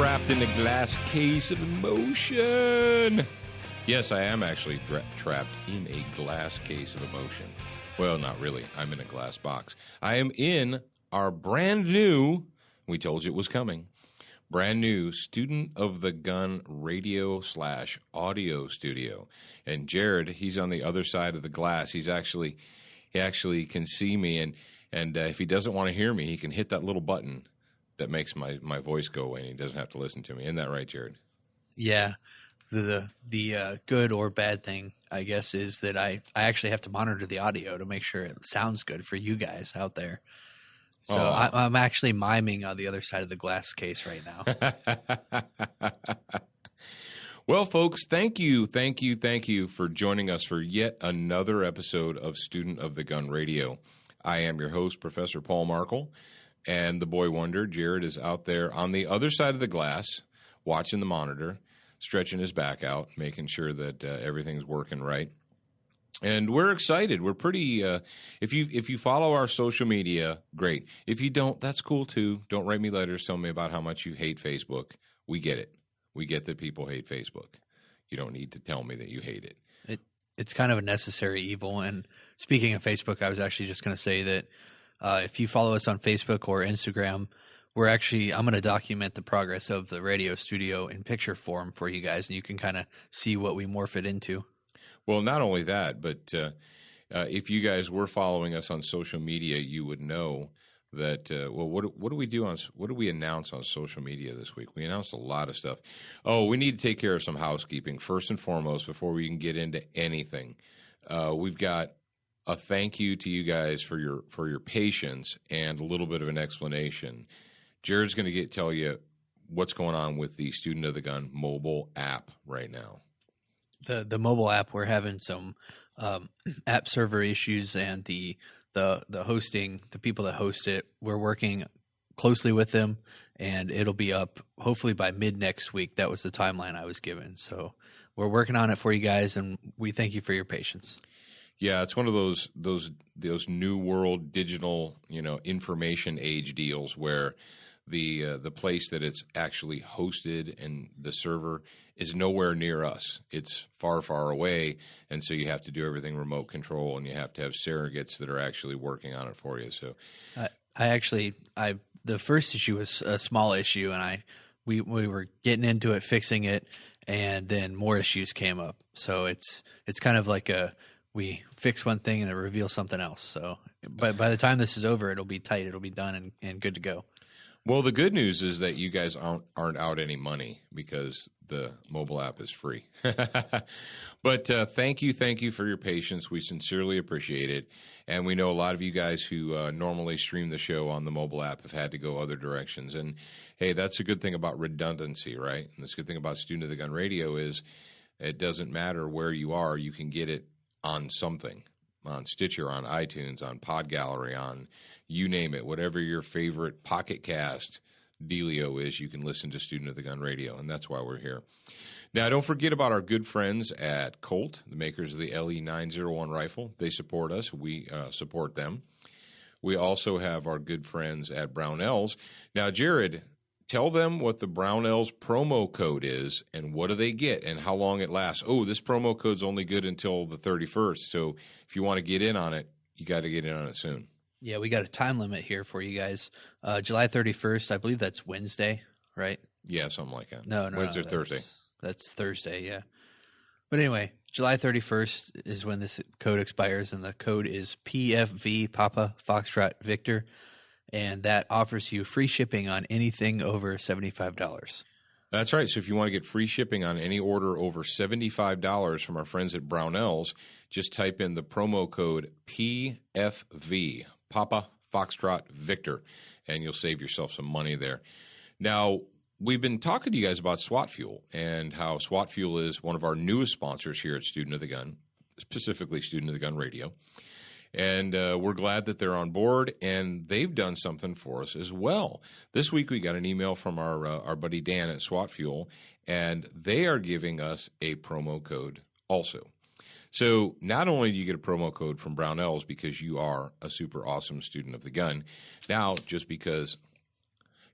trapped in a glass case of emotion. Yes, I am actually trapped in a glass case of emotion. Well, not really. I'm in a glass box. I am in our brand new, we told you it was coming, brand new Student of the Gun radio / audio studio. And Jared, he's on the other side of the glass. He actually can see me, and if he doesn't want to hear me, he can hit that little button that makes my voice go away, and he doesn't have to listen to me. Isn't that right, Jared? Yeah. The good or bad thing, I guess, is that I actually have to monitor the audio to make sure it sounds good for you guys out there. So I'm actually miming on the other side of the glass case right now. Well, folks, thank you for joining us for yet another episode of Student of the Gun Radio. I am your host, Professor Paul Markle, and the boy wonder, Jared, is out there on the other side of the glass watching the monitor, stretching his back out, making sure that everything's working right. And we're excited. We're pretty if you follow our social media, great. If you don't, that's cool too. Don't write me letters telling me about how much you hate Facebook. We get it. We get that people hate Facebook. You don't need to tell me that you hate it. It's kind of a necessary evil. And speaking of Facebook, I was actually just going to say that if you follow us on Facebook or Instagram, I'm going to document the progress of the radio studio in picture form for you guys, and you can kind of see what we morph it into. Well, not only that, but if you guys were following us on social media, you would know that, what do we do what do we announce on social media this week? We announced a lot of stuff. Oh, we need to take care of some housekeeping first and foremost before we can get into anything. We've got a thank you to you guys for your patience and a little bit of an explanation. Jared's going to tell you what's going on with the Student of the Gun mobile app right now. The mobile app, we're having some app server issues, and the hosting, the people that host it, we're working closely with them, and it'll be up hopefully by mid next week. That was the timeline I was given. So we're working on it for you guys, and we thank you for your patience. Yeah, it's one of those new world digital, information age deals where the place that it's actually hosted and the server is nowhere near us. It's far, far away, and so you have to do everything remote control, and you have to have surrogates that are actually working on it for you. So, the first issue was a small issue, and we were getting into it, fixing it, and then more issues came up. So it's kind of like we fix one thing and it reveals something else. So, but by the time this is over, it'll be tight, it'll be done and good to go. Well, the good news is that you guys aren't out any money because the mobile app is free. But thank you for your patience. We sincerely appreciate it. And we know a lot of you guys who normally stream the show on the mobile app have had to go other directions. And, hey, that's a good thing about redundancy, right? And the good thing about Student of the Gun Radio is it doesn't matter where you are. You can get it on something, on Stitcher, on iTunes, on Pod Gallery, on you name it, whatever your favorite Pocket Cast dealio is, you can listen to Student of the Gun Radio, and that's why we're here. Now, don't forget about our good friends at Colt, the makers of the LE901 rifle. They support us. We support them. We also have our good friends at Brownells. Now, Jared, tell them what the Brownells promo code is and what do they get and how long it lasts. Oh, this promo code's only good until the 31st, so if you want to get in on it, you got to get in on it soon. Yeah, we got a time limit here for you guys. July 31st, I believe that's Wednesday, right? Yeah, something like that. No, Wednesday or Thursday. That's Thursday, yeah. But anyway, July 31st is when this code expires, and the code is PFV, Papa Foxtrot Victor, and that offers you free shipping on anything over $75. That's right. So if you want to get free shipping on any order over $75 from our friends at Brownells, just type in the promo code PFV, Papa Foxtrot Victor, and you'll save yourself some money there. Now, we've been talking to you guys about SWAT Fuel and how SWAT Fuel is one of our newest sponsors here at Student of the Gun, specifically Student of the Gun Radio. And we're glad that they're on board, and they've done something for us as well. This week we got an email from our buddy Dan at SWAT Fuel, and they are giving us a promo code also. So not only do you get a promo code from Brownells because you are a super awesome student of the gun, now just because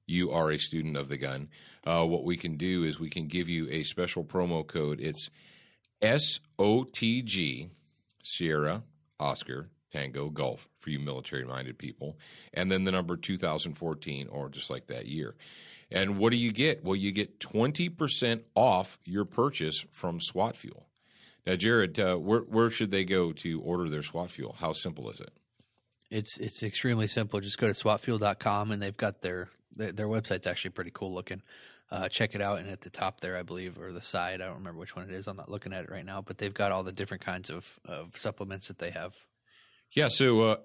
you are a student of the gun, what we can do is we can give you a special promo code. It's SOTG, Sierra, Oscar, Tango, Golf, for you military-minded people, and then the number 2014, or just like that year. And what do you get? Well, you get 20% off your purchase from SWAT Fuel. Now, Jared, where should they go to order their SWAT Fuel? How simple is it? It's extremely simple. Just go to swatfuel.com, and they've got their website's actually pretty cool looking. Check it out, and at the top there, I believe, or the side, I don't remember which one it is. I'm not looking at it right now, but they've got all the different kinds of supplements that they have. Yeah, so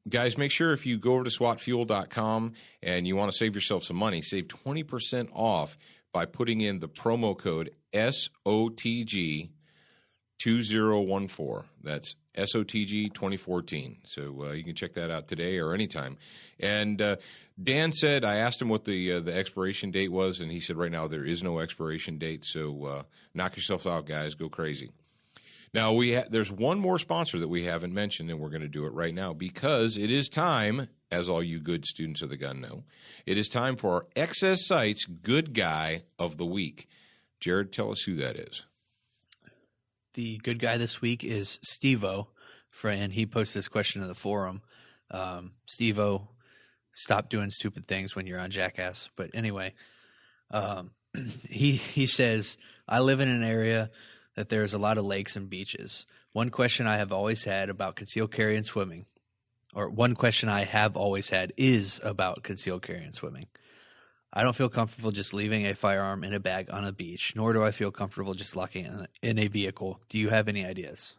guys, make sure if you go over to swatfuel.com and you want to save yourself some money, save 20% off by putting in the promo code SOTG2014. That's SOTG 2014. So you can check that out today or anytime. And Dan said, I asked him what the expiration date was, and he said right now there is no expiration date. So knock yourselves out, guys. Go crazy. Now, there's one more sponsor that we haven't mentioned, and we're going to do it right now because it is time, as all you good students of the gun know, it is time for our XS Sights Good Guy of the Week. Jared, tell us who that is. The good guy this week is Steve-O, and he posted this question in the forum. Steve-O, stop doing stupid things when you're on Jackass. But anyway, he says, I live in an area that there's a lot of lakes and beaches. One question I have always had about concealed carry and swimming, or one question I have always had is about concealed carry and swimming. I don't feel comfortable just leaving a firearm in a bag on a beach, nor do I feel comfortable just locking it in a vehicle. Do you have any ideas?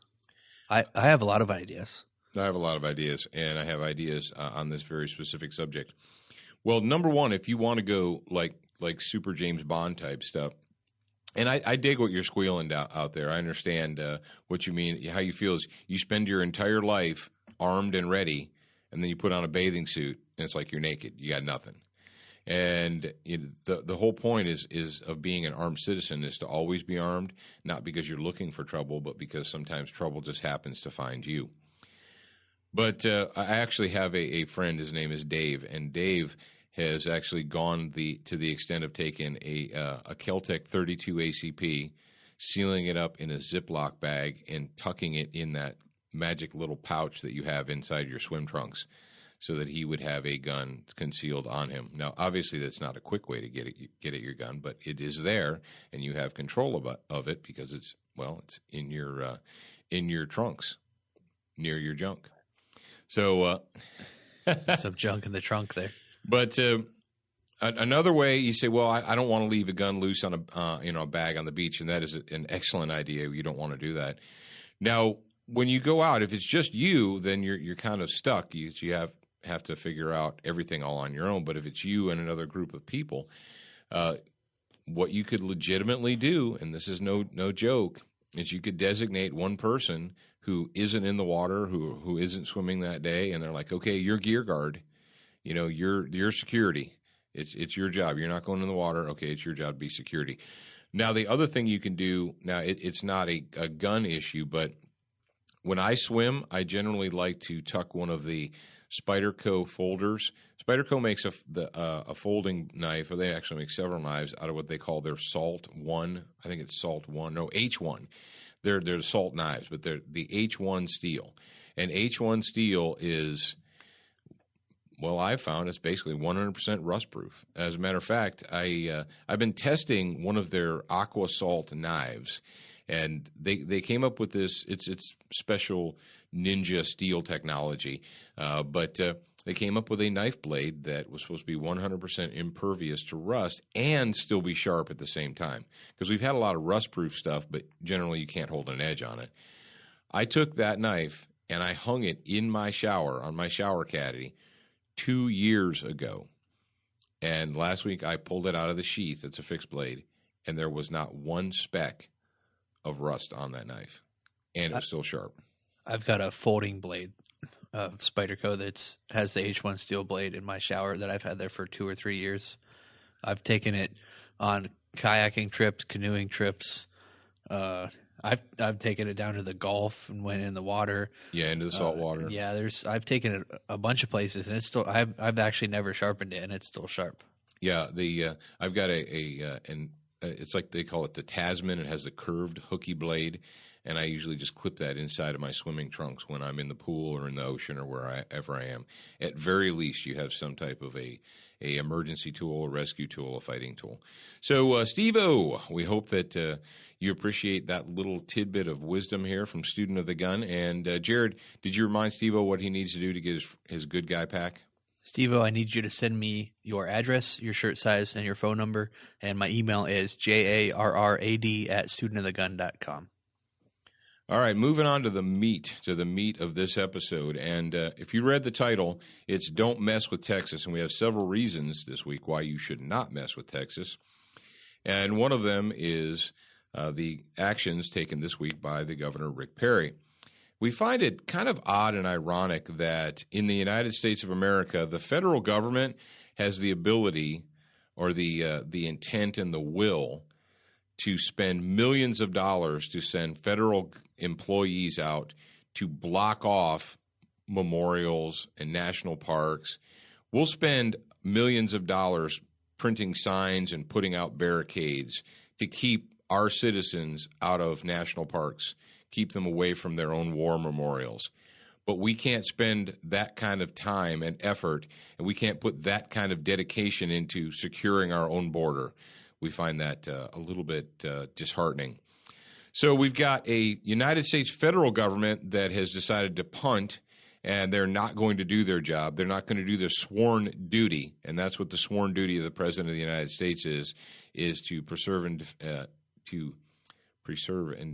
I have a lot of ideas. I have a lot of ideas, and I have ideas on this very specific subject. Well, number one, if you want to go like Super James Bond type stuff, and I dig what you're squealing out there. I understand what you mean. How you feel is you spend your entire life armed and ready, and then you put on a bathing suit, and it's like you're naked. You got nothing. And the whole point is of being an armed citizen is to always be armed, not because you're looking for trouble, but because sometimes trouble just happens to find you. But I actually have a friend. His name is Dave, and Dave has actually gone to the extent of taking a Kel-Tec 32 ACP, sealing it up in a Ziploc bag, and tucking it in that magic little pouch that you have inside your swim trunks, so that he would have a gun concealed on him. Now, obviously, that's not a quick way to get at your gun, but it is there, and you have control of it because it's in your trunks, near your junk. So some junk in the trunk there. But another way, you say, well, I don't want to leave a gun loose on a bag on the beach, and that is an excellent idea. You don't want to do that. Now, when you go out, if it's just you, then you're kind of stuck. You have to figure out everything all on your own. But if it's you and another group of people, what you could legitimately do, and this is no joke, is you could designate one person who isn't in the water, who isn't swimming that day, and they're like, okay, you're gear guard. You're security. It's your job. You're not going in the water. Okay, it's your job to be security. Now, the other thing you can do, now it's not a gun issue, but when I swim, I generally like to tuck one of the Spyderco folders. Spyderco makes a folding knife, or they actually make several knives out of what they call their Salt 1. I think it's Salt 1. No, H1. They're salt knives, but they're the H1 steel. And H1 steel is, well, I've found it's basically 100% rust proof. As a matter of fact, I've been testing one of their Aqua Salt knives, and they came up with this. It's special ninja steel technology, but they came up with a knife blade that was supposed to be 100% impervious to rust and still be sharp at the same time. Because we've had a lot of rust-proof stuff, but generally you can't hold an edge on it. I took that knife and I hung it in my shower, on my shower caddy, 2 years ago. And last week I pulled it out of the sheath. It's a fixed blade. And there was not one speck of rust on that knife. And it was still sharp. I've got a folding blade of Spyderco that has the H1 steel blade in my shower that I've had there for 2 or 3 years. I've taken it on kayaking trips, canoeing trips. I've taken it down to the Gulf and went in the water. Yeah, into the salt water. Yeah, I've taken it a bunch of places, and it's still. I've actually never sharpened it, and it's still sharp. Yeah, I've got it's like they call it the Tasman. It has the curved hooky blade, and I usually just clip that inside of my swimming trunks when I'm in the pool or in the ocean or wherever I am. At very least, you have some type of a emergency tool, a rescue tool, a fighting tool. So, Steve-O, we hope that you appreciate that little tidbit of wisdom here from Student of the Gun. And Jared, did you remind Steve-O what he needs to do to get his good guy pack? Steve-O, I need you to send me your address, your shirt size, and your phone number. And my email is jarrad@studentofthegun.com. All right, moving on to the meat of this episode. And if you read the title, it's Don't Mess with Texas. And we have several reasons this week why you should not mess with Texas. And one of them is the actions taken this week by the Governor, Rick Perry. We find it kind of odd and ironic that in the United States of America, the federal government has the ability or the intent and the will to spend millions of dollars to send federal employees out to block off memorials and national parks. We'll spend millions of dollars printing signs and putting out barricades to keep our citizens out of national parks, keep them away from their own war memorials. But we can't spend that kind of time and effort, and we can't put that kind of dedication into securing our own border. We find that a little bit disheartening. So we've got a United States federal government that has decided to punt, and they're not going to do their job. They're not going to do their sworn duty, and that's what the sworn duty of the President of the United States is to preserve and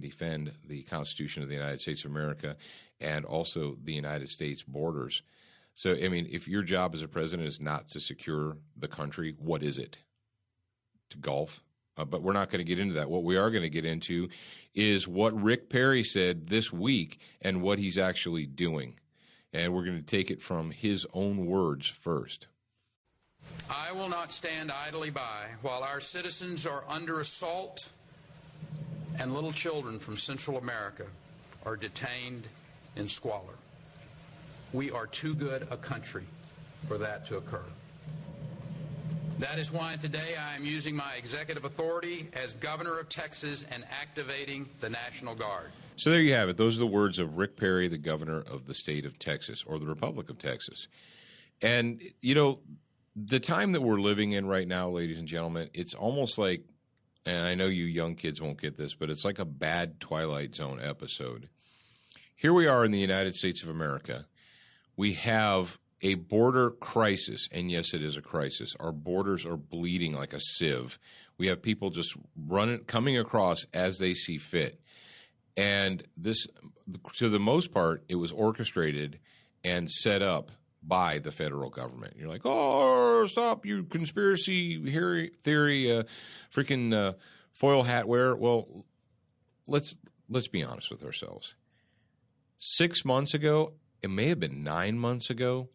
defend the Constitution of the United States of America and also the United States borders. So, I mean, if your job as a president is not to secure the country, what is it? To golf? But we're not going to get into that. What we are going to get into is what Rick Perry said this week and what he's actually doing. And we're going to take it from his own words first. I will not stand idly by while our citizens are under assault and little children from Central America are detained in squalor. We are too good a country for that to occur. That is why today I am using my executive authority as governor of Texas and activating the National Guard. So there you have it. Those are the words of Rick Perry, the governor of the state of Texas, or the Republic of Texas. And, you know, the time that we're living in right now, ladies and gentlemen, it's almost like, and I know you young kids won't get this, but it's like a bad Twilight Zone episode. Here we are in the United States of America. We have a border crisis, and yes, it is a crisis. Our borders are bleeding like a sieve. We have people just coming across as they see fit. And this, to the most part, it was orchestrated and set up by the federal government. You're like, oh, stop, you conspiracy theory, freaking foil hat wearer. Well, let's be honest with ourselves. 6 months ago, it may have been 9 months ago,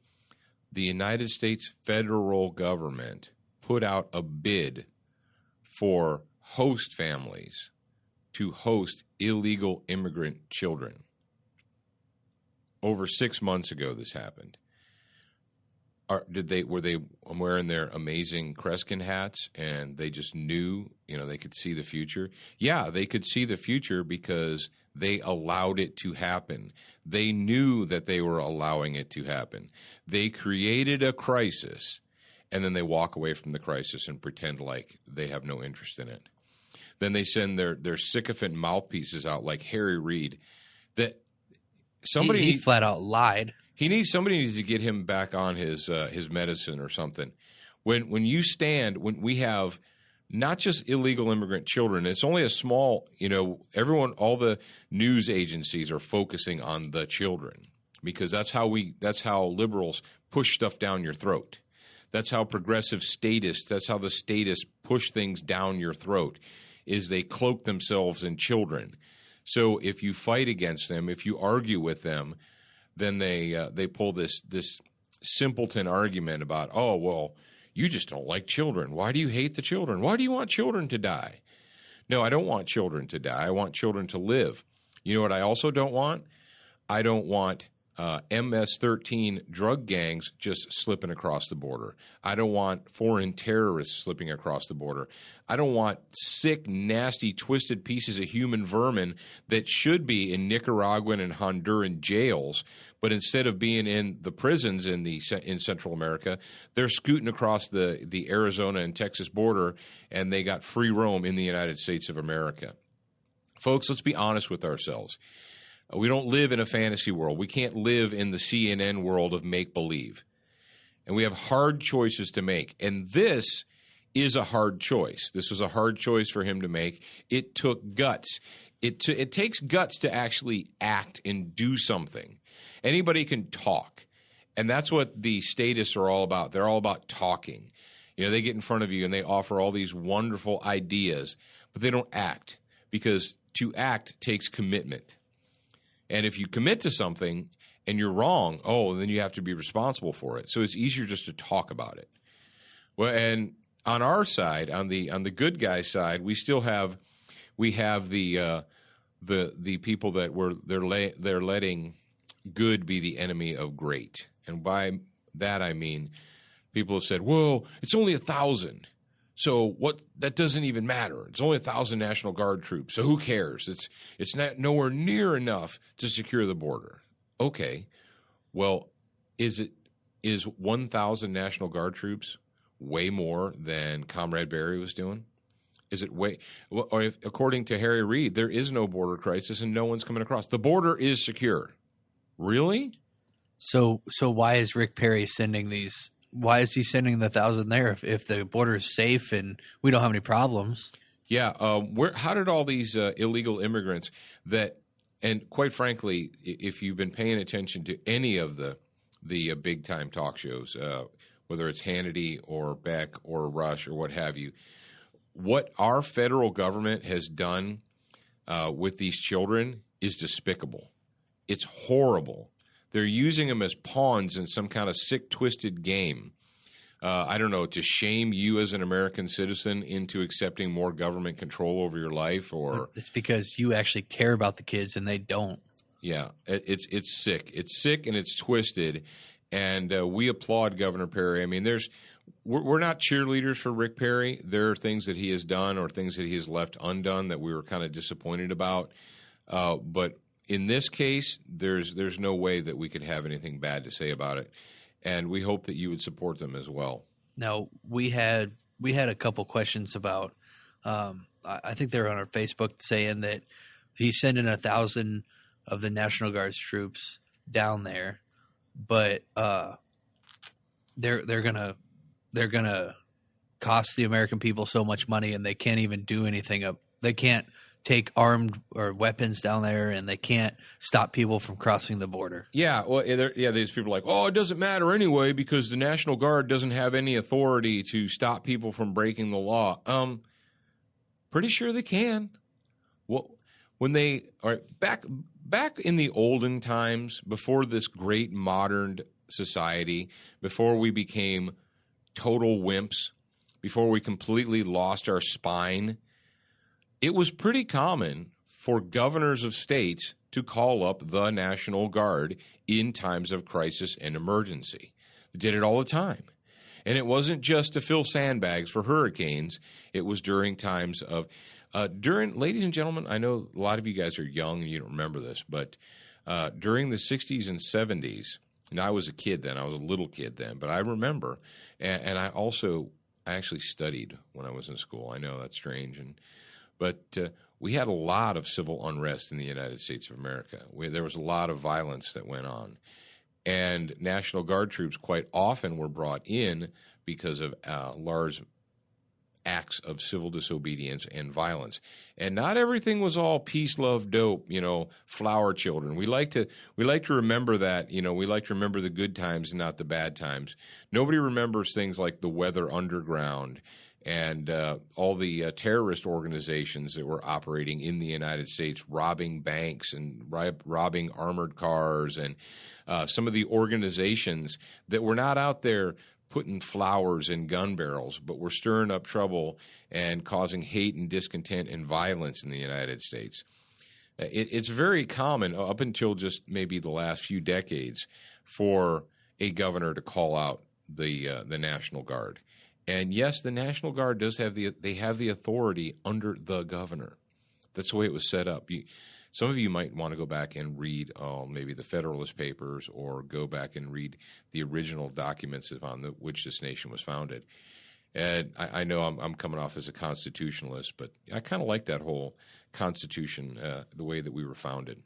the United States federal government put out a bid for host families to host illegal immigrant children. Over 6 months ago, this happened. Were they wearing their amazing Kreskin hats and they just knew, they could see the future? Yeah, they could see the future because they allowed it to happen. They knew that they were allowing it to happen. They created a crisis, and then they walk away from the crisis and pretend like they have no interest in it. Then they send their sycophant mouthpieces out like Harry Reid. That somebody he flat out lied. Somebody needs to get him back on his medicine or something. When we have not just illegal immigrant children, it's only a small, all the news agencies are focusing on the children because that's how liberals push stuff down your throat. That's how that's how the statists push things down your throat, is they cloak themselves in children. So if you fight against them, if you argue with them, then they pull this simpleton argument about, oh, well, you just don't like children. Why do you hate the children? Why do you want children to die? No, I don't want children to die. I want children to live. You know what I also don't want? I don't want MS-13 drug gangs just slipping across the border. I don't want foreign terrorists slipping across the border. I don't want sick, nasty, twisted pieces of human vermin that should be in Nicaraguan and Honduran jails, but instead of being in the prisons in Central America, they're scooting across the Arizona and Texas border, and they got free roam in the United States of America. Folks, let's be honest with ourselves. We don't live in a fantasy world. We can't live in the CNN world of make-believe. And we have hard choices to make. And this is a hard choice. This was a hard choice for him to make. It took guts. It takes guts to actually act and do something. Anybody can talk. And that's what the statists are all about. They're all about talking. You know, they get in front of you and they offer all these wonderful ideas, but they don't act, because to act takes commitment. And if you commit to something and you're wrong, then you have to be responsible for it. So it's easier just to talk about it. Well, and on our side, on the good guy side, we have the people that they're letting good be the enemy of great. And by that I mean people have said, "Well, it's only 1,000. So what? That doesn't even matter. It's only 1,000 National Guard troops. So who cares? It's not nowhere near enough to secure the border." Okay, well, is 1,000 National Guard troops way more than Comrade Barry was doing? Is it way? Well, or according to Harry Reid, there is no border crisis and no one's coming across. The border is secure. Really? So why is Rick Perry sending these? Why is he sending the 1,000 there if the border is safe and we don't have any problems? Yeah. How did all these illegal immigrants and quite frankly, if you've been paying attention to any of the big time talk shows, whether it's Hannity or Beck or Rush or what have you, what our federal government has done with these children is despicable. It's horrible. They're using them as pawns in some kind of sick, twisted game. I don't know, to shame you as an American citizen into accepting more government control over your life, or it's because you actually care about the kids and they don't. Yeah, it's sick. It's sick and it's twisted, and we applaud Governor Perry. I mean, we're not cheerleaders for Rick Perry. There are things that he has done or things that he has left undone that we were kind of disappointed about, but in this case, there's no way that we could have anything bad to say about it, and we hope that you would support them as well. Now, we had a couple questions about. I think they're on our Facebook saying that he's sending 1,000 of the National Guard's troops down there, but they're gonna cost the American people so much money, and they can't even do anything. They can't take armed or weapons down there, and they can't stop people from crossing the border. Yeah, well, these people are like, it doesn't matter anyway because the National Guard doesn't have any authority to stop people from breaking the law. Pretty sure they can. Well, when they are back in the olden times, before this great modern society, before we became total wimps, before we completely lost our spine, it was pretty common for governors of states to call up the National Guard in times of crisis and emergency. They did it all the time. And it wasn't just to fill sandbags for hurricanes. It was during times of ladies and gentlemen, I know a lot of you guys are young and you don't remember this, but during the 60s and 70s, and I was a kid then, I was a little kid then, but I remember, and I actually studied when I was in school. I know that's strange, but we had a lot of civil unrest in the United States of America. There was a lot of violence that went on. And National Guard troops quite often were brought in because of large acts of civil disobedience and violence. And not everything was all peace, love, dope, flower children. We like to remember that, we like to remember the good times and not the bad times. Nobody remembers things like the Weather Underground and all the terrorist organizations that were operating in the United States, robbing banks and robbing armored cars, and some of the organizations that were not out there putting flowers in gun barrels, but were stirring up trouble and causing hate and discontent and violence in the United States. It's very common up until just maybe the last few decades for a governor to call out the National Guard. And yes, the National Guard does have the authority under the governor. That's the way it was set up. Some of you might want to go back and read maybe the Federalist Papers, or go back and read the original documents on which this nation was founded. And I know I'm coming off as a constitutionalist, but I kind of like that whole Constitution, the way that we were founded.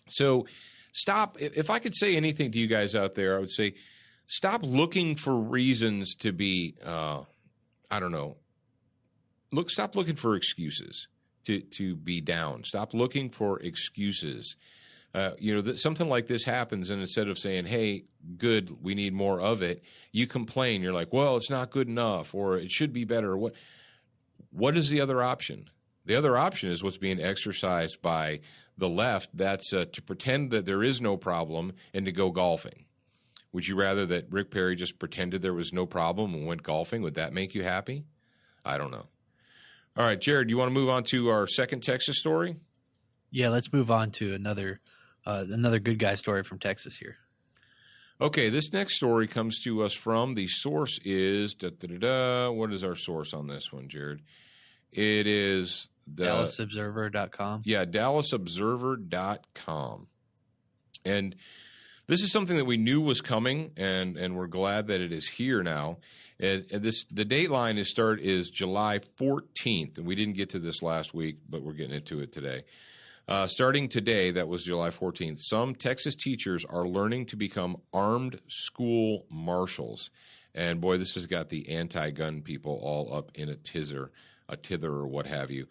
So stop. If I could say anything to you guys out there, I would say stop looking for reasons to be, stop looking for excuses to be down. Stop looking for excuses. Something like this happens, and instead of saying, hey, good, we need more of it, you complain. You're like, well, it's not good enough, or it should be better. What is the other option? The other option is what's being exercised by the left. That's to pretend that there is no problem and to go golfing. Would you rather that Rick Perry just pretended there was no problem and went golfing? Would that make you happy? I don't know. All right, Jared, you want to move on to our second Texas story? Yeah, let's move on to another good guy story from Texas here. Okay, this next story comes to us from, the source is, what is our source on this one, Jared? It is DallasObserver.com. Yeah, DallasObserver.com. And this is something that we knew was coming, and we're glad that it is here now. And the date line is July 14th, and we didn't get to this last week, but we're getting into it today. Starting today, that was July 14th, some Texas teachers are learning to become armed school marshals. And boy, this has got the anti-gun people all up in a tither or what have you.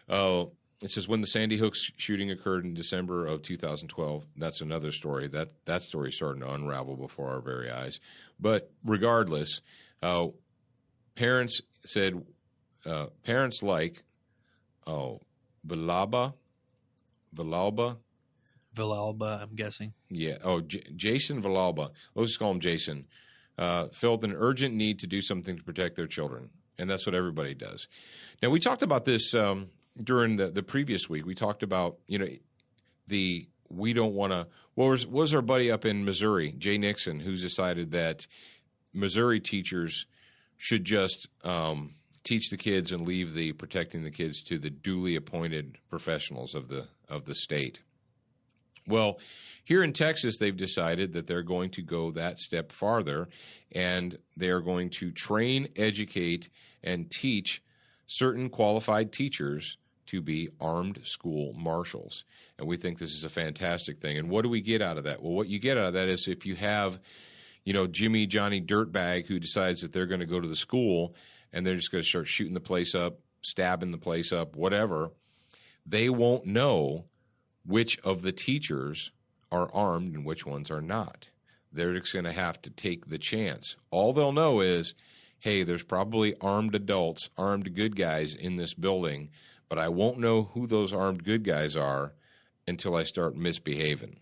It says, when the Sandy Hook shooting occurred in December of 2012, that's another story. That story is starting to unravel before our very eyes. But regardless, parents said, like, Villalba, I'm guessing. Yeah. Jason Villalba. Let's just call him Jason. Felt an urgent need to do something to protect their children. And that's what everybody does. Now, we talked about this during the previous week. We talked about, we don't want to, what was our buddy up in Missouri, Jay Nixon, who's decided that Missouri teachers should just teach the kids and leave the protecting the kids to the duly appointed professionals of the state. Well, here in Texas, they've decided that they're going to go that step farther, and they are going to train, educate, and teach certain qualified teachers to be armed school marshals. And we think this is a fantastic thing. And what do we get out of that? Well, what you get out of that is if you have, Jimmy, Johnny Dirtbag who decides that they're going to go to the school and they're just going to start shooting the place up, stabbing the place up, whatever, they won't know which of the teachers are armed and which ones are not. They're just going to have to take the chance. All they'll know is, hey, there's probably armed adults, armed good guys in this building, but I won't know who those armed good guys are until I start misbehaving.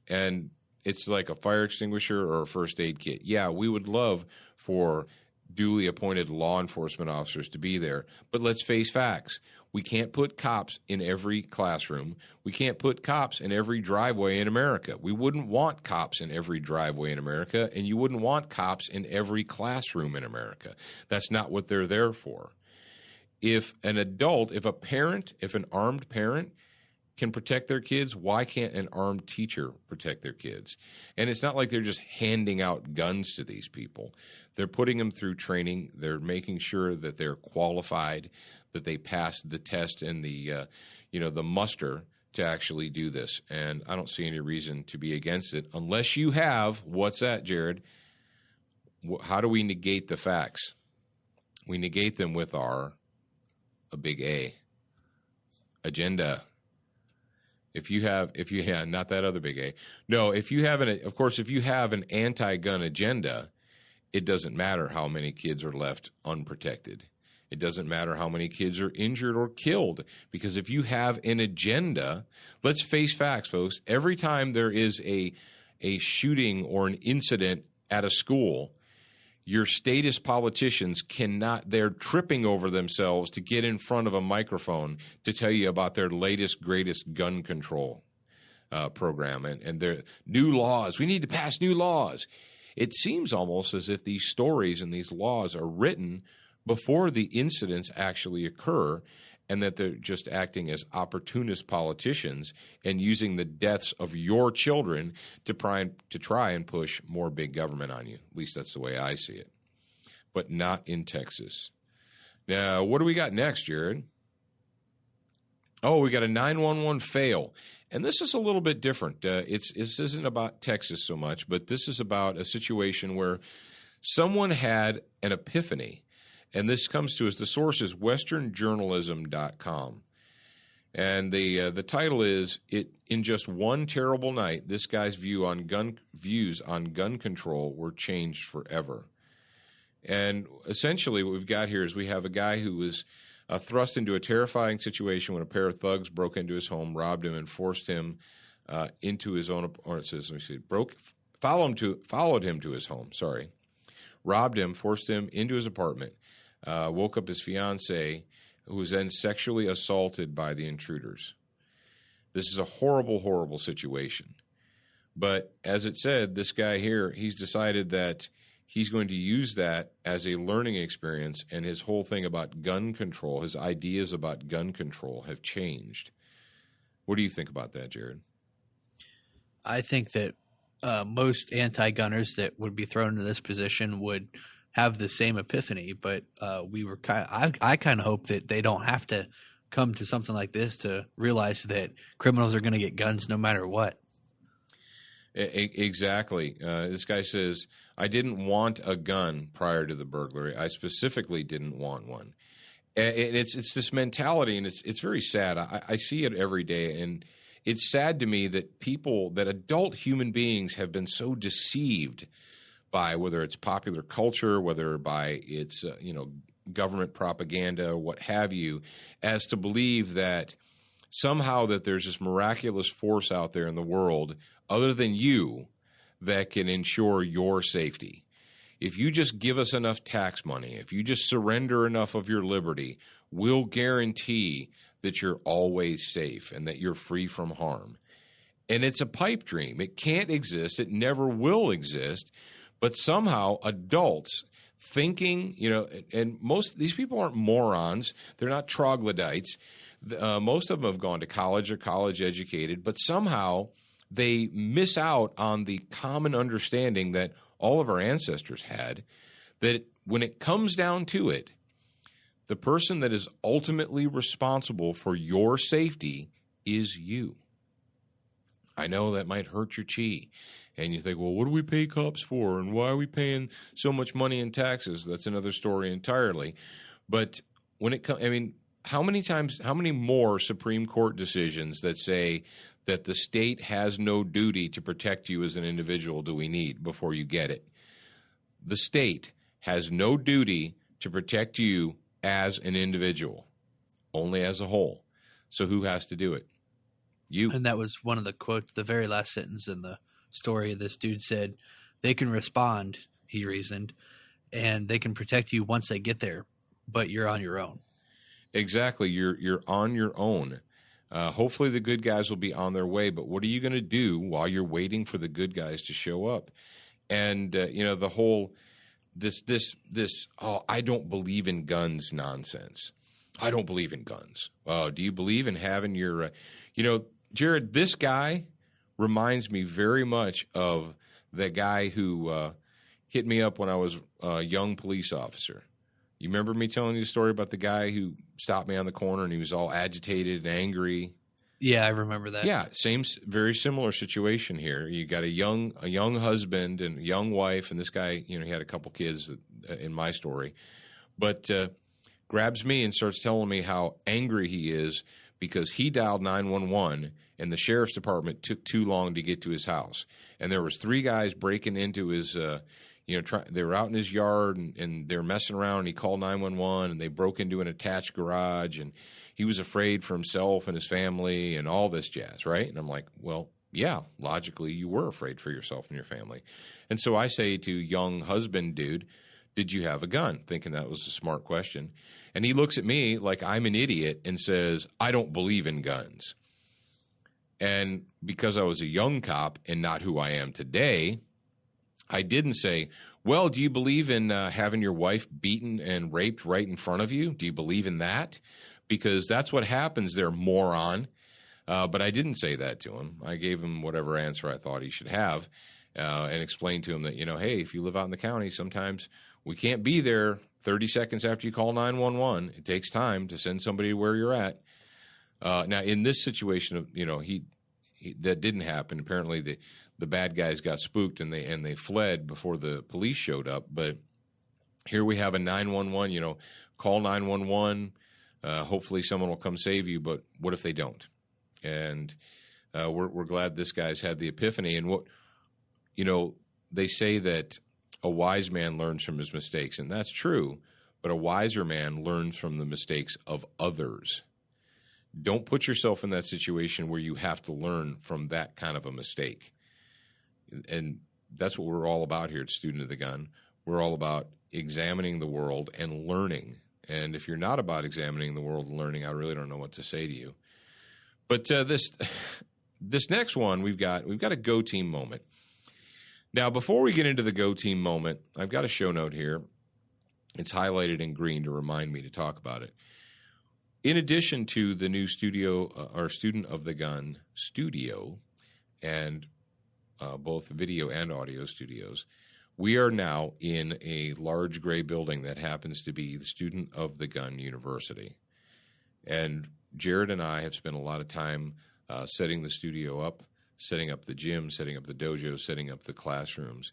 And it's like a fire extinguisher or a first aid kit. Yeah, we would love for duly appointed law enforcement officers to be there, but let's face facts. We can't put cops in every classroom. We can't put cops in every driveway in America. We wouldn't want cops in every driveway in America, and you wouldn't want cops in every classroom in America. That's not what they're there for. If an adult, if an armed parent can protect their kids, why can't an armed teacher protect their kids? And it's not like they're just handing out guns to these people. They're putting them through training. They're making sure that they're qualified, that they pass the test and the muster to actually do this. And I don't see any reason to be against it unless you have, what's that, Jared? How do we negate the facts? We negate them with a big A, agenda. If you have not that other big A. No, if you have an anti-gun agenda, it doesn't matter how many kids are left unprotected. It doesn't matter how many kids are injured or killed, because if you have an agenda, let's face facts, folks. Every time there is a shooting or an incident at a school, Your statist politicians they're tripping over themselves to get in front of a microphone to tell you about their latest, greatest gun control program and their new laws. We need to pass new laws. It seems almost as if these stories and these laws are written before the incidents actually occur, and that they're just acting as opportunist politicians and using the deaths of your children to try and push more big government on you. At least that's the way I see it. But not in Texas. Now, what do we got next, Jared? Oh, we got a 911 fail. And this is a little bit different. This isn't about Texas so much, but this is about a situation where someone had an epiphany. And this comes to us, the source is westernjournalism.com. And the title is, in just one terrible night, this guy's views on gun control were changed forever. And essentially what we've got here is we have a guy who was thrust into a terrifying situation when a pair of thugs broke into his home, robbed him, and forced him into his own, or it says, let me see, followed him to his home, robbed him, forced him into his apartment, woke up his fiancée, who was then sexually assaulted by the intruders. This is a horrible, horrible situation. But as it said, this guy here, he's decided that he's going to use that as a learning experience, and his whole thing about gun control, his ideas about gun control have changed. What do you think about that, Jared? I think that most anti-gunners that would be thrown into this position would have the same epiphany, but I kind of hope that they don't have to come to something like this to realize that criminals are going to get guns no matter what. Exactly. This guy says, I didn't want a gun prior to the burglary. I specifically didn't want one. And it's this mentality, and it's very sad. I see it every day, and it's sad to me that adult human beings have been so deceived by whether it's popular culture, whether by its government propaganda, what have you, as to believe that somehow that there's this miraculous force out there in the world other than you that can ensure your safety. If you just give us enough tax money, if you just surrender enough of your liberty, we'll guarantee that you're always safe and that you're free from harm. And it's a pipe dream. It can't exist. It never will exist. But somehow adults thinking, and most of these people aren't morons. They're not troglodytes. Most of them have gone to college or college educated, but somehow they miss out on the common understanding that all of our ancestors had, that when it comes down to it, the person that is ultimately responsible for your safety is you. I know that might hurt your chi. And you think, well, what do we pay cops for? And why are we paying so much money in taxes? That's another story entirely. But when it comes, how many more Supreme Court decisions that say that the state has no duty to protect you as an individual do we need before you get it? The state has no duty to protect you as an individual, only as a whole. So who has to do it? You. And that was one of the quotes, the very last sentence in the story. This dude said, they can respond, he reasoned, and they can protect you once they get there, but you're on your own. Exactly. You're on your own. Hopefully the good guys will be on their way, but what are you going to do while you're waiting for the good guys to show up? And, the whole, this, I don't believe in guns nonsense. I don't believe in guns. Do you believe in having your, Jared, this guy reminds me very much of the guy who hit me up when I was a young police officer. You remember me telling you the story about the guy who stopped me on the corner and he was all agitated and angry? Yeah, I remember that. Yeah, very similar situation here. You got a young husband and a young wife, and this guy, he had a couple kids in my story, but grabs me and starts telling me how angry he is because he dialed 911 and the sheriff's department took too long to get to his house. And there was 3 guys breaking into his, they were out in his yard and they were messing around, and he called 911 and they broke into an attached garage, and he was afraid for himself and his family and all this jazz, right? And I'm like, well, yeah, logically you were afraid for yourself and your family. And so I say to young husband dude, did you have a gun? Thinking that was a smart question. And he looks at me like I'm an idiot and says, I don't believe in guns. And because I was a young cop and not who I am today, I didn't say, well, do you believe in having your wife beaten and raped right in front of you? Do you believe in that? Because that's what happens there, moron. But I didn't say that to him. I gave him whatever answer I thought he should have and explained to him that, hey, if you live out in the county, sometimes we can't be there 30 seconds after you call 911. It takes time to send somebody where you're at. Now, in this situation, he that didn't happen. Apparently, the bad guys got spooked and they fled before the police showed up. But here we have a 911. Call 911. Hopefully, someone will come save you. But what if they don't? And we're glad this guy's had the epiphany. And they say that a wise man learns from his mistakes, and that's true. But a wiser man learns from the mistakes of others. Don't put yourself in that situation where you have to learn from that kind of a mistake. And that's what we're all about here at Student of the Gun. We're all about examining the world and learning. And if you're not about examining the world and learning, I really don't know what to say to you. But this next one, we've got a Go Team moment. Now, before we get into the Go Team moment, I've got a show note here. It's highlighted in green to remind me to talk about it. In addition to the new studio, our Student of the Gun studio, and both video and audio studios, we are now in a large gray building that happens to be the Student of the Gun University. And Jared and I have spent a lot of time setting the studio up, setting up the gym, setting up the dojo, setting up the classrooms.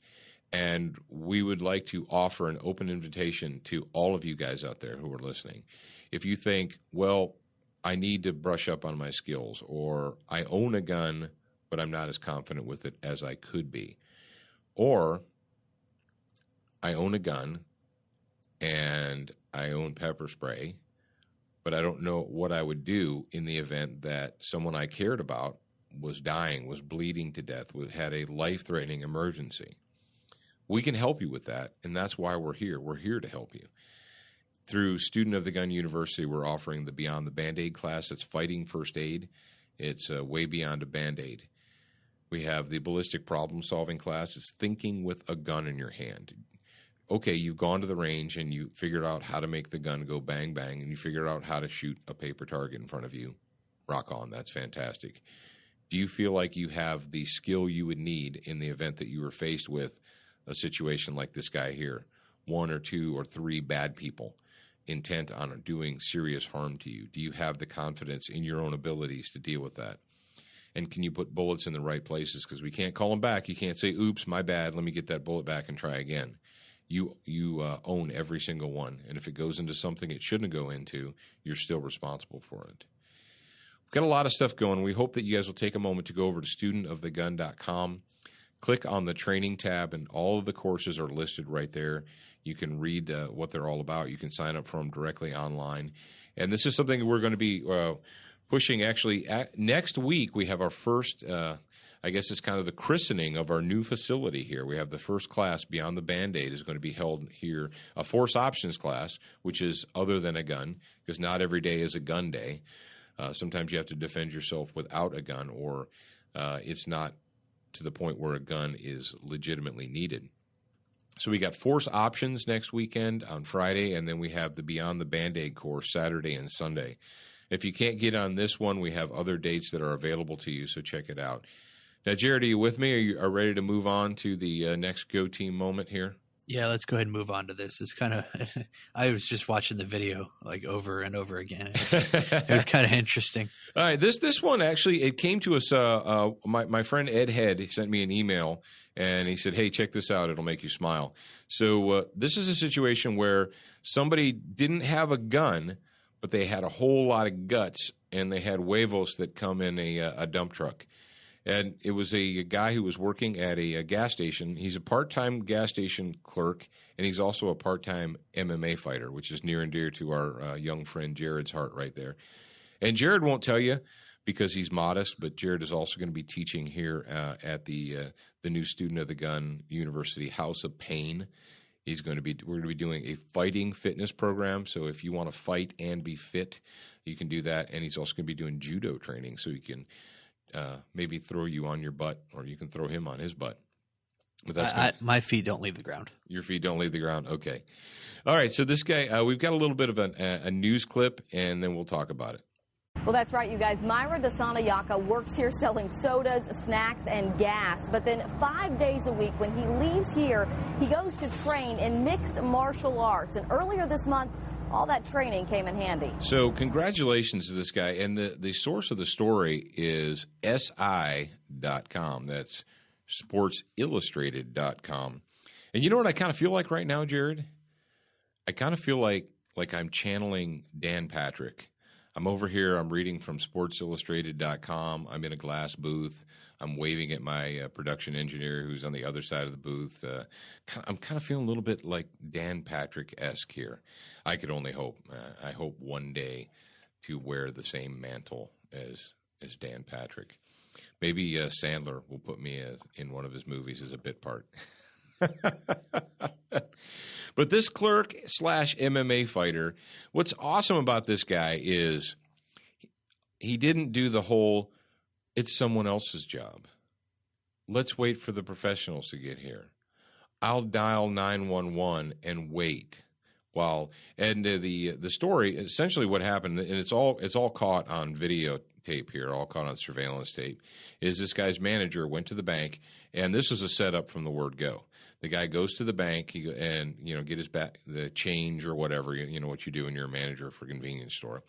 And we would like to offer an open invitation to all of you guys out there who are listening. If you think, well, I need to brush up on my skills, or I own a gun, but I'm not as confident with it as I could be, or I own a gun and I own pepper spray, but I don't know what I would do in the event that someone I cared about was dying, was bleeding to death, had a life-threatening emergency. We can help you with that, and that's why we're here. We're here to help you. Through Student of the Gun University, we're offering the Beyond the Band-Aid class. It's fighting first aid. It's way beyond a Band-Aid. We have the ballistic problem-solving class. It's thinking with a gun in your hand. Okay, you've gone to the range and you figured out how to make the gun go bang, bang, and you figured out how to shoot a paper target in front of you. Rock on. That's fantastic. Do you feel like you have the skill you would need in the event that you were faced with a situation like this guy here? 1 or 2 or 3 bad people intent on doing serious harm to you. Do you have the confidence in your own abilities to deal with that? And can you put bullets in the right places? Because we can't call them back. You can't say, oops, my bad, let me get that bullet back and try again. You own every single one. And if it goes into something it shouldn't go into, you're still responsible for it. We've got a lot of stuff going. We hope that you guys will take a moment to go over to studentofthegun.com. Click on the training tab, and all of the courses are listed right there. You can read what they're all about. You can sign up for them directly online. And this is something we're going to be pushing. Actually, next week we have our first, I guess it's kind of the christening of our new facility here. We have the first class, Beyond the Band-Aid, is going to be held here, a force options class, which is other than a gun, because not every day is a gun day. Sometimes you have to defend yourself without a gun, or it's not to the point where a gun is legitimately needed. So we got force options next weekend on Friday, and then we have the Beyond the Band-Aid course Saturday and Sunday. If you can't get on this one, we have other dates that are available to you, so check it out. Now, Jared, are you with me? Are you ready to move on to the next Go Team moment here? Yeah, let's go ahead and move on to this. It's kind of I was just watching the video like over and over again. It was kind of interesting. All right, this one actually, it came to us. My friend Ed Head, he sent me an email, and he said, hey, check this out. It'll make you smile. So this is a situation where somebody didn't have a gun, but they had a whole lot of guts, and they had huevos that come in a dump truck. And it was a guy who was working at a gas station. He's a part-time gas station clerk, and he's also a part-time MMA fighter, which is near and dear to our young friend Jared's heart right there. And Jared won't tell you because he's modest, but Jared is also going to be teaching here at the new Student of the Gun University House of Pain We're going to be doing a fighting fitness program. So if you want to fight and be fit, you can do that. And he's also going to be doing judo training, so he can maybe throw you on your butt, or you can throw him on his butt. But my feet don't leave the ground. Your feet don't leave the ground. Okay. All right. So this guy, we've got a little bit of a news clip, and then we'll talk about it. Well, that's right, you guys. Myra Dasanayaka works here selling sodas, snacks, and gas. But then 5 days a week, when he leaves here, he goes to train in mixed martial arts. And earlier this month, all that training came in handy. So congratulations to this guy. And the source of the story is SI.com. That's SportsIllustrated.com. And you know what I kind of feel like right now, Jared? I kind of feel like I'm channeling Dan Patrick. I'm over here. I'm reading from SportsIllustrated.com. I'm in a glass booth. I'm waving at my production engineer who's on the other side of the booth. I'm kind of feeling a little bit like Dan Patrick-esque here. I could only hope. I hope one day to wear the same mantle as Dan Patrick. Maybe Sandler will put me in one of his movies as a bit part. But this clerk / MMA fighter, what's awesome about this guy is he didn't do the whole, it's someone else's job. Let's wait for the professionals to get here. I'll dial 911 and wait. And the story, essentially what happened, and it's all caught on videotape here, all caught on surveillance tape, is this guy's manager went to the bank, and this is a setup from the word go. The guy goes to the bank and get his the change or whatever, what you do when you're a manager for a convenience store.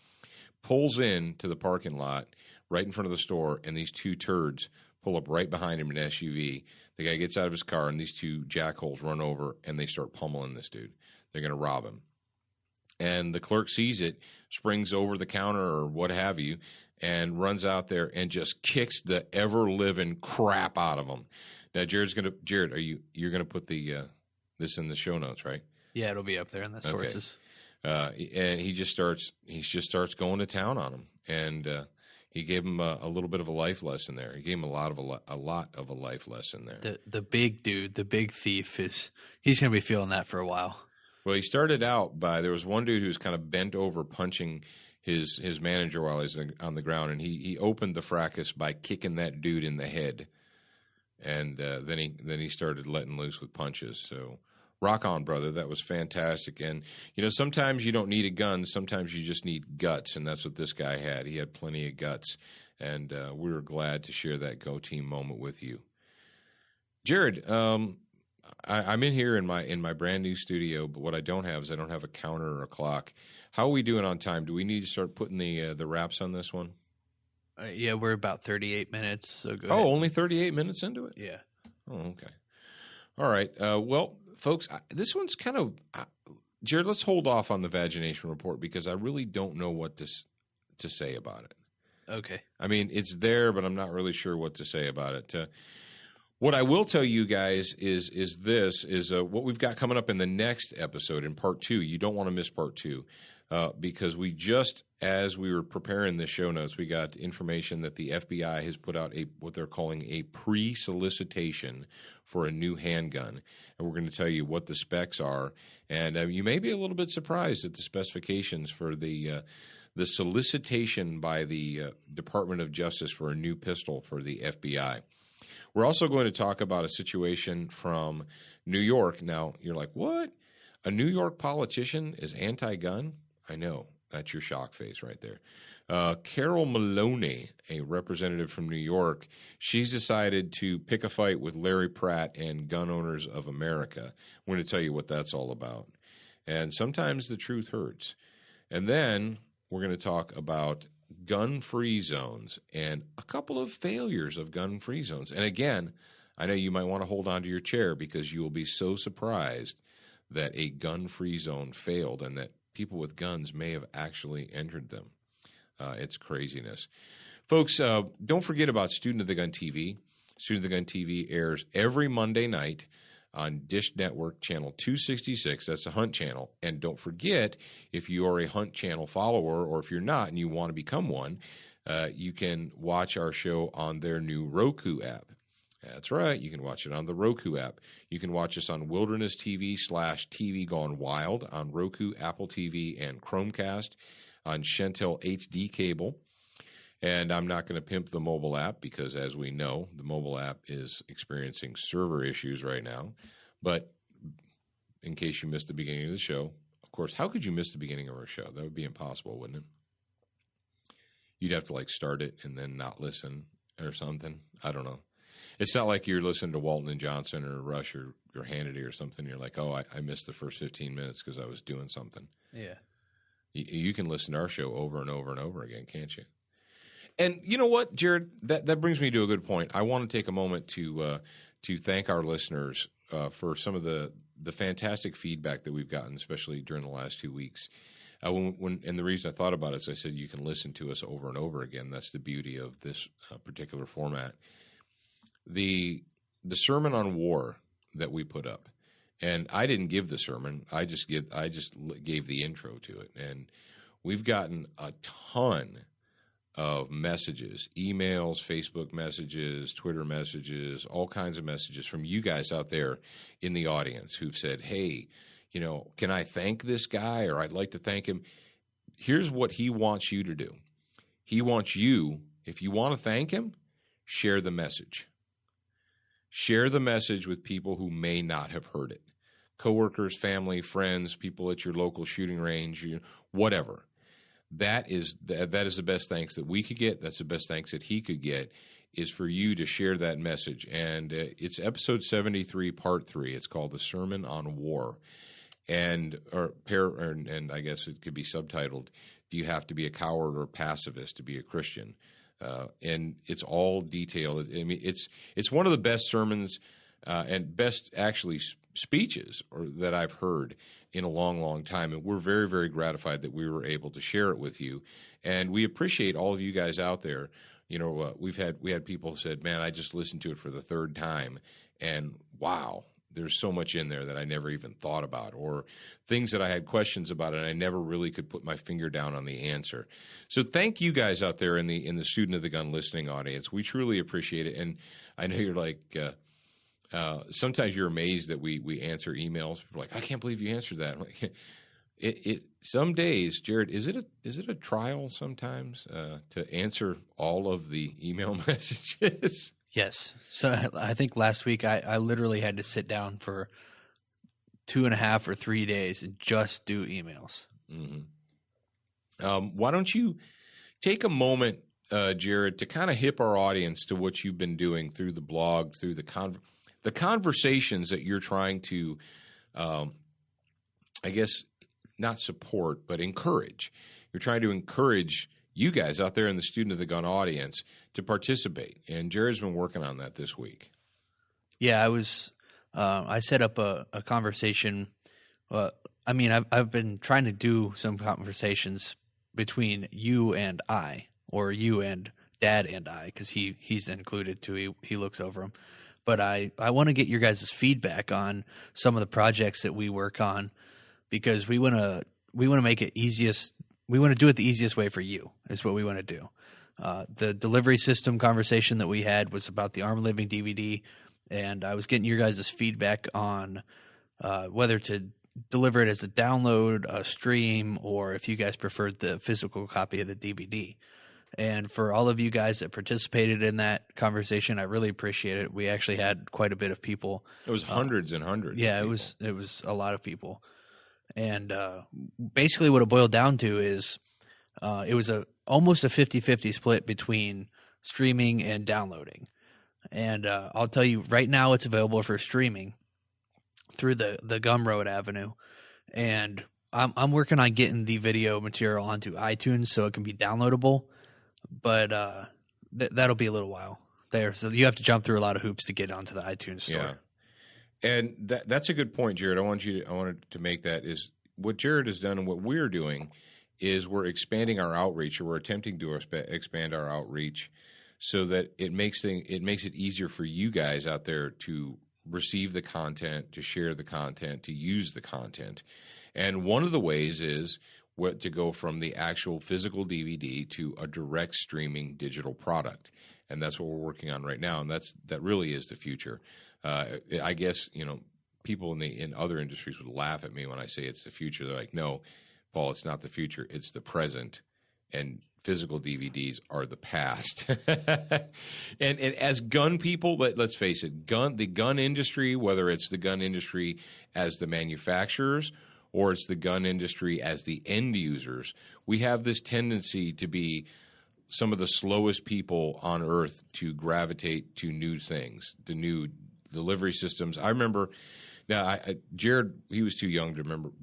Pulls in to the parking lot right in front of the store, and these two turds pull up right behind him in an SUV. The guy gets out of his car, and these two jackholes run over, and they start pummeling this dude. They're going to rob him. And the clerk sees it, springs over the counter or what have you, and runs out there and just kicks the ever-living crap out of him. Now, Jared, you're gonna put this in the show notes, right? Yeah, it'll be up there in the sources. Okay. And he just starts going to town on him, and he gave him a little bit of a life lesson there. He gave him a lot of a life lesson there. The big dude, the big thief he's gonna be feeling that for a while. Well, he started out there was one dude who was kind of bent over punching his manager while he's on the ground, and he opened the fracas by kicking that dude in the head. And then he started letting loose with punches. So rock on, brother. That was fantastic. And, sometimes you don't need a gun. Sometimes you just need guts, and that's what this guy had. He had plenty of guts, and we were glad to share that Go Team moment with you. Jared, I'm in here in my brand new studio, but what I don't have is I don't have a counter or a clock. How are we doing on time? Do we need to start putting the wraps on this one? Yeah, we're about 38 minutes. So go ahead. Only 38 minutes into it? Yeah. Oh, okay. All right. Well, folks, this one's kind of Jared, let's hold off on the vagination report because I really don't know what to say about it. Okay. I mean, it's there, but I'm not really sure what to say about it. What I will tell you guys is what we've got coming up in the next episode in part 2. You don't want to miss part 2. Because as we were preparing the show notes, we got information that the FBI has put out what they're calling a pre-solicitation for a new handgun. And we're going to tell you what the specs are. And you may be a little bit surprised at the specifications for the solicitation by the Department of Justice for a new pistol for the FBI. We're also going to talk about a situation from New York. Now, you're like, what? A New York politician is anti-gun? I know. That's your shock face right there. Carol Maloney, a representative from New York, she's decided to pick a fight with Larry Pratt and Gun Owners of America. I'm going to tell you what that's all about. And sometimes the truth hurts. And then we're going to talk about gun-free zones and a couple of failures of gun-free zones. And again, I know you might want to hold on to your chair because you will be so surprised that a gun-free zone failed and that people with guns may have actually entered them. It's craziness. Folks, don't forget about Student of the Gun TV. Student of the Gun TV airs every Monday night on Dish Network Channel 266. That's the Hunt Channel. And don't forget, if you are a Hunt Channel follower or if you're not and you want to become one, you can watch our show on their new Roku app. That's right. You can watch it on the Roku app. You can watch us on Wilderness TV/TV Gone Wild on Roku, Apple TV, and Chromecast, on Shentel HD cable. And I'm not going to pimp the mobile app because, as we know, the mobile app is experiencing server issues right now. But in case you missed the beginning of the show, of course, how could you miss the beginning of our show? That would be impossible, wouldn't it? You'd have to like start it and then not listen or something. I don't know. It's not like you're listening to Walton and Johnson or Rush or Hannity or something. You're like, oh, I missed the first 15 minutes because I was doing something. Yeah. You can listen to our show over and over and over again, can't you? And you know what, Jared? That brings me to a good point. I want to take a moment to thank our listeners for some of the fantastic feedback that we've gotten, especially during the last 2 weeks. And the reason I thought about it is I said you can listen to us over and over again. That's the beauty of this particular format. The sermon on war that we put up, and I didn't give the sermon. I just gave the intro to it, and we've gotten a ton of messages, emails, Facebook messages, Twitter messages, all kinds of messages from you guys out there in the audience who've said, hey, you know, can I thank this guy, or I'd like to thank him. Here's what he wants you to do. He wants you, if you want to thank him, share the message. Share the message with people who may not have heard it. Coworkers, family, friends, people at your local shooting range, whatever. That is the best thanks that we could get. That's the best thanks that he could get, is for you to share that message. And it's episode 73, part 3. It's called The Sermon on War. And I guess it could be subtitled, Do You Have to Be a Coward or Pacifist to Be a Christian? And it's all detailed. I mean, it's one of the best sermons and best actually speeches that I've heard in a long, long time. And we're very, very gratified that we were able to share it with you. And we appreciate all of you guys out there. You know, we had people said, man, I just listened to it for the 3rd time, and wow, there's so much in there that I never even thought about, or things that I had questions about and I never really could put my finger down on the answer. So thank you guys out there in the Student of the Gun listening audience. We truly appreciate it. And I know you're like, sometimes you're amazed that we answer emails. People are like, I can't believe you answered that. I'm like, it some days, Jared, is it a trial sometimes to answer all of the email messages? Yes. So I think last week I literally had to sit down for 2.5 or 3 days and just do emails. Mm-hmm. Why don't you take a moment, Jared, to kind of hip our audience to what you've been doing through the blog, through the conversations that you're trying to, I guess, not support, but encourage. You're trying to encourage you guys out there in the Student of the Gun audience to participate. And Jared's been working on that this week. Yeah, I set up a conversation. I mean, I've been trying to do some conversations between you and I, or you and Dad and I, because he's included too. He looks over them. But I want to get your guys' feedback on some of the projects that we work on, because we want to make it easiest. We want to do it the easiest way for you, is what we want to do. The delivery system conversation that we had was about the Arm Living DVD, and I was getting your guys' feedback on whether to deliver it as a download, a stream, or if you guys preferred the physical copy of the DVD. And for all of you guys that participated in that conversation, I really appreciate it. We actually had quite a bit of people. It was hundreds and hundreds. Yeah, it was a lot of people. And basically what it boiled down to is it was almost a 50-50 split between streaming and downloading. And I'll tell you, right now it's available for streaming through the Gumroad Avenue. And I'm working on getting the video material onto iTunes so it can be downloadable. But that'll be a little while there. So you have to jump through a lot of hoops to get onto the iTunes store. Yeah. And that's a good point, Jared. I wanted to make that is what Jared has done and what we're doing is we're expanding our outreach, or we're attempting to expand our outreach so that it makes it easier for you guys out there to receive the content, to share the content, to use the content. And one of the ways is to go from the actual physical DVD to a direct streaming digital product. and that's what we're working on right now. And that really is the future. I guess, people in other industries would laugh at me when I say it's the future. They're like, no, Paul, it's not the future. It's the present, and physical DVDs are the past. and as gun people, let's face it, the gun industry, whether it's the gun industry as the manufacturers or it's the gun industry as the end users, we have this tendency to be some of the slowest people on earth to gravitate to new things, the new delivery systems. I remember, now Jared, he was too young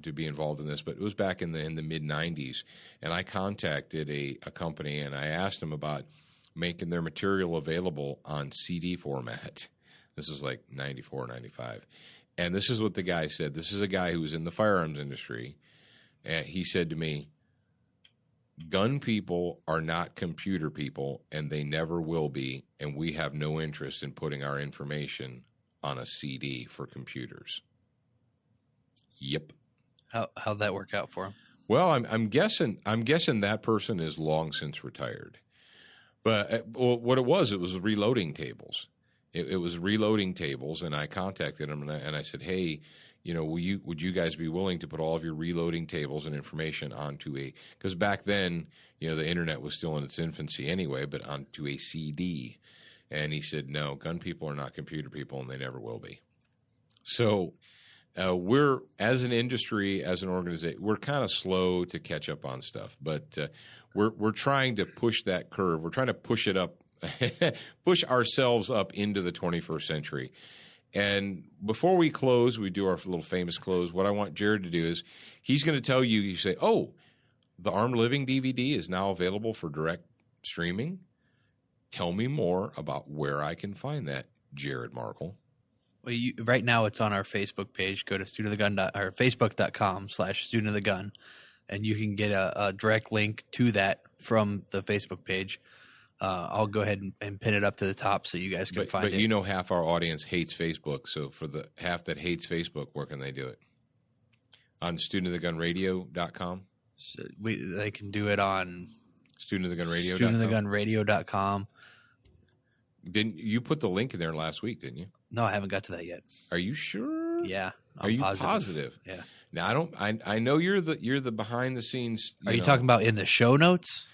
to be involved in this, but it was back in the mid 90s, and I contacted a company and I asked them about making their material available on CD format. This is like 94, 95. And this is what the guy said. This is a guy who was in the firearms industry. And he said to me, gun people are not computer people, and they never will be, and we have no interest in putting our information on a CD for computers. Yep. How'd that work out for him? Well, I'm guessing that person is long since retired. But what it was reloading tables. It was reloading tables, and I contacted him and I said, hey, would you guys be willing to put all of your reloading tables and information onto because back then, the internet was still in its infancy anyway, but onto a CD. And he said, no, gun people are not computer people, and they never will be. So we're, as an industry, as an organization, we're kind of slow to catch up on stuff, but we're trying to push that curve. We're trying to push it up, push ourselves up into the 21st century. And before we close, we do our little famous close. What I want Jared to do is he's going to tell you, you say, oh, the Armed Living DVD is now available for direct streaming. Tell me more about where I can find that, Jared Markle. Well, right now it's on our Facebook page. Go to facebook.com/studentofthegun, and you can get a direct link to that from the Facebook page. I'll go ahead and pin it up to the top so you guys can find it. But half our audience hates Facebook, so for the half that hates Facebook, where can they do it? On studentofthegunradio.com? So they can do it on studentofthegunradio.com. Didn't you put the link in there last week, didn't you? No, I haven't got to that yet. Are you sure? Yeah. Are you positive? Yeah. Now I know you're the behind the scenes. Are you talking about in the show notes?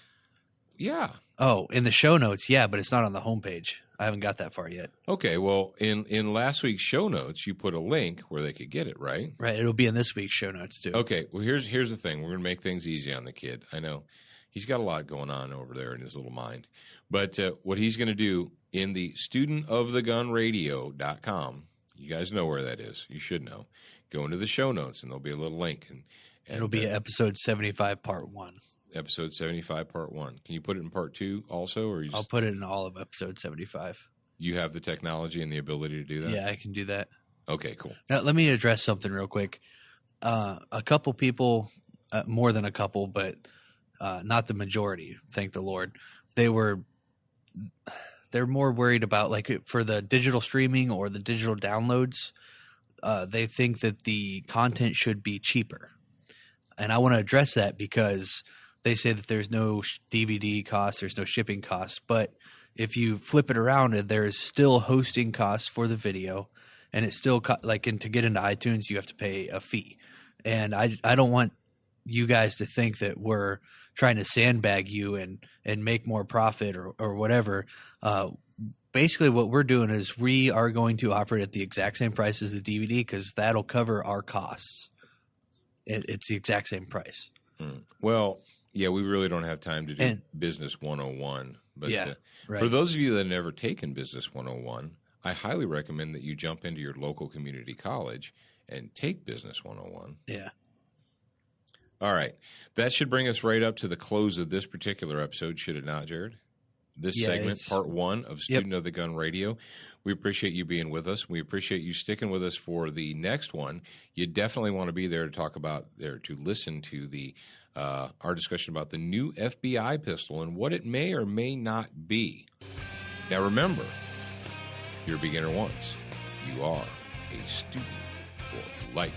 Yeah. Oh, in the show notes, yeah, but it's not on the homepage. I haven't got that far yet. Okay, well, in last week's show notes, you put a link where they could get it, right? Right, it'll be in this week's show notes, too. Okay, well, here's the thing. We're going to make things easy on the kid. I know he's got a lot going on over there in his little mind. But what he's going to do in the studentofthegunradio.com, you guys know where that is. You should know. Go into the show notes, and there'll be a little link. And it'll be episode 75, part 1. Episode 75, part 1. Can you put it in part 2 also? Or I'll put it in all of episode 75. You have the technology and the ability to do that? Yeah, I can do that. Okay, cool. Now, let me address something real quick. A couple people, more than a couple, but not the majority, thank the Lord. They're more worried about, like, for the digital streaming or the digital downloads, they think that the content should be cheaper. And I want to address that because they say that there's no DVD costs, there's no shipping costs. But if you flip it around, there is still hosting costs for the video, and it's still and to get into iTunes, you have to pay a fee. And I don't want you guys to think that we're trying to sandbag you and make more profit or whatever. Basically, what we're doing is we are going to offer it at the exact same price as the DVD because that'll cover our costs. It's the exact same price. Well, yeah, we really don't have time to do Business 101. But right. For those of you that have never taken Business 101, I highly recommend that you jump into your local community college and take Business 101. Yeah. All right. That should bring us right up to the close of this particular episode, should it not, Jared? This segment, part 1 of Student of the Gun Radio. We appreciate you being with us. We appreciate you sticking with us for the next one. You definitely want to be there to listen to the our discussion about the new FBI pistol and what it may or may not be. Now remember, you're a beginner once. You are a student for life.